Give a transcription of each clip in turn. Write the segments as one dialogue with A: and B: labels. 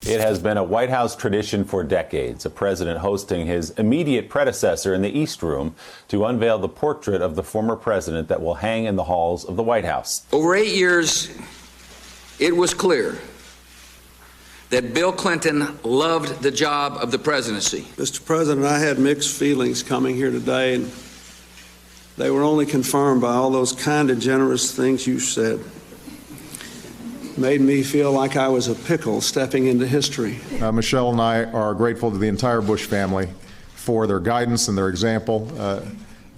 A: It has been a White House tradition for decades, a president hosting his immediate predecessor in the East Room to unveil the portrait of the former president that will hang in the halls of the White House.
B: Over 8 years, it was clear that Bill Clinton loved the job of the presidency.
C: Mr. President, I had mixed feelings coming here today, and they were only confirmed by all those kind and generous things you said. Made me feel like I was a pickle stepping into history.
D: Michelle and I are grateful to the entire Bush family for their guidance and their example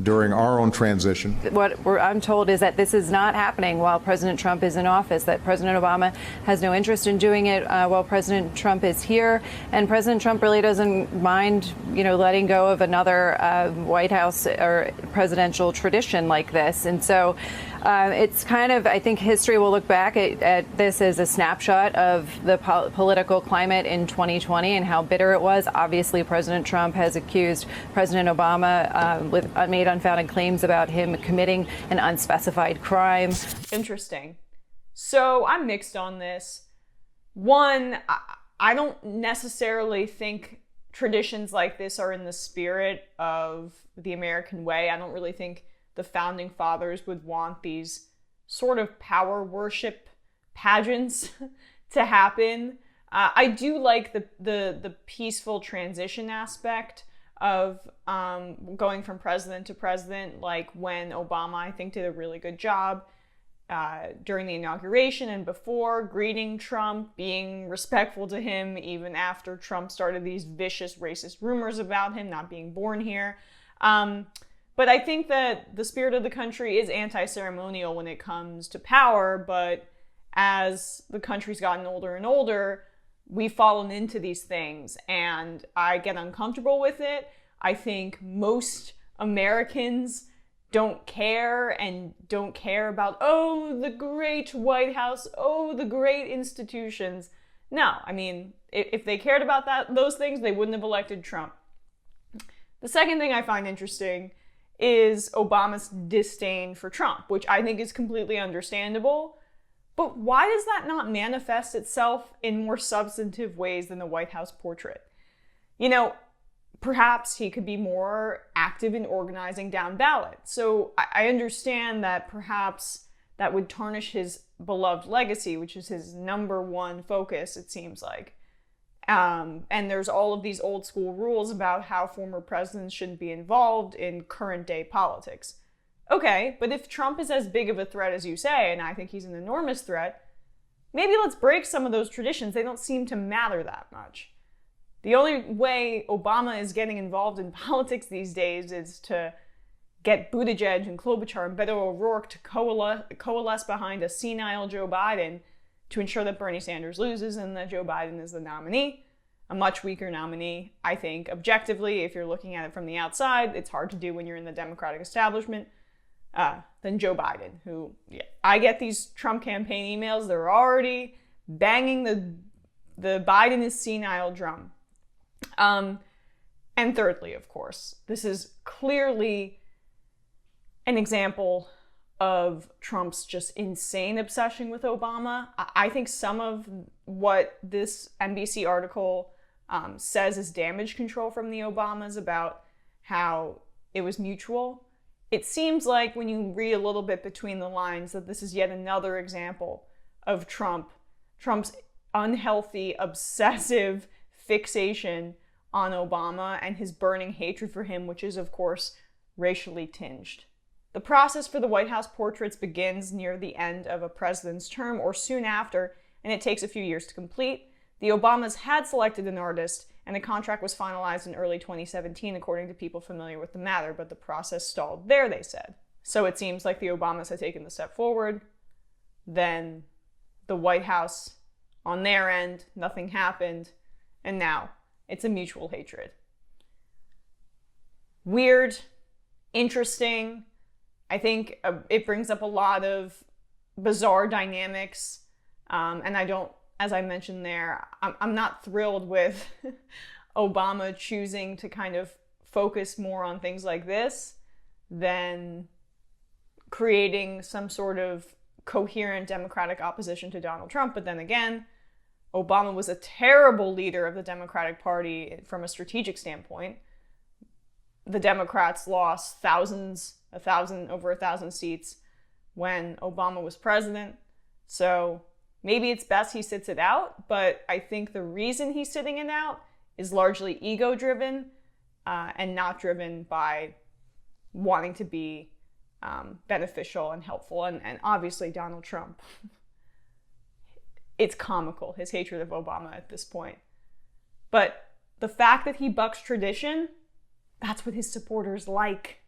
D: during our own transition.
E: What I'm told is that this is not happening while President Trump is in office, that President Obama has no interest in doing it while President Trump is here. And President Trump really doesn't mind, letting go of another White House or presidential tradition like this. And so it's kind of, I think history will look back at this as a snapshot of the political climate in 2020 and how bitter it was. Obviously, President Trump has accused President Obama made unfounded claims about him committing an unspecified crime.
F: Interesting. So I'm mixed on this. One, I don't necessarily think traditions like this are in the spirit of the American way. I don't really think the founding fathers would want these sort of power worship pageants to happen. I do like the peaceful transition aspect of going from president to president, like when Obama, I think, did a really good job during the inauguration and before, greeting Trump, being respectful to him even after Trump started these vicious racist rumors about him not being born here. But I think that the spirit of the country is anti-ceremonial when it comes to power, but as the country's gotten older and older, we've fallen into these things, and I get uncomfortable with it. I think most Americans don't care about, oh, the great White House, oh, the great institutions. No, I mean, if they cared about those things, they wouldn't have elected Trump. The second thing I find interesting is Obama's disdain for Trump, which I think is completely understandable. But why does that not manifest itself in more substantive ways than the White House portrait? Perhaps he could be more active in organizing down ballots. So I understand that perhaps that would tarnish his beloved legacy, which is his number one focus, it seems like. And there's all of these old school rules about how former presidents shouldn't be involved in current day politics. Okay, but if Trump is as big of a threat as you say, and I think he's an enormous threat, maybe let's break some of those traditions. They don't seem to matter that much. The only way Obama is getting involved in politics these days is to get Buttigieg and Klobuchar and Beto O'Rourke to coalesce behind a senile Joe Biden to ensure that Bernie Sanders loses and that Joe Biden is the nominee. A much weaker nominee, I think, objectively, if you're looking at it from the outside. It's hard to do when you're in the Democratic establishment, than Joe Biden, who, I get these Trump campaign emails, they're already banging the Biden is senile drum. And thirdly, of course, this is clearly an example of Trump's just insane obsession with Obama. I think some of what this NBC article says is damage control from the Obamas about how it was mutual. It seems like when you read a little bit between the lines that this is yet another example of Trump's unhealthy, obsessive fixation on Obama and his burning hatred for him, which is, of course, racially tinged. The process for the White House portraits begins near the end of a president's term or soon after, and it takes a few years to complete. The Obamas had selected an artist, and the contract was finalized in early 2017, according to people familiar with the matter, but the process stalled there, they said. So it seems like the Obamas had taken the step forward, then the White House, on their end, nothing happened, and now it's a mutual hatred. Weird, interesting. I think it brings up a lot of bizarre dynamics, and I don't, as I mentioned there, I'm not thrilled with Obama choosing to kind of focus more on things like this than creating some sort of coherent Democratic opposition to Donald Trump. But then again, Obama was a terrible leader of the Democratic Party from a strategic standpoint. The Democrats lost over a thousand seats when Obama was president. So maybe it's best he sits it out, but I think the reason he's sitting it out is largely ego-driven and not driven by wanting to be beneficial and helpful. And obviously Donald Trump, it's comical, his hatred of Obama at this point. But the fact that he bucks tradition, that's what his supporters like.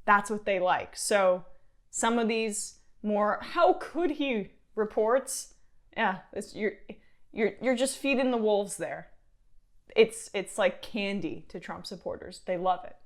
F: That's what they like. So some of these more, how could he reports, yeah, you're just feeding the wolves there. It's like candy to Trump supporters. They love it.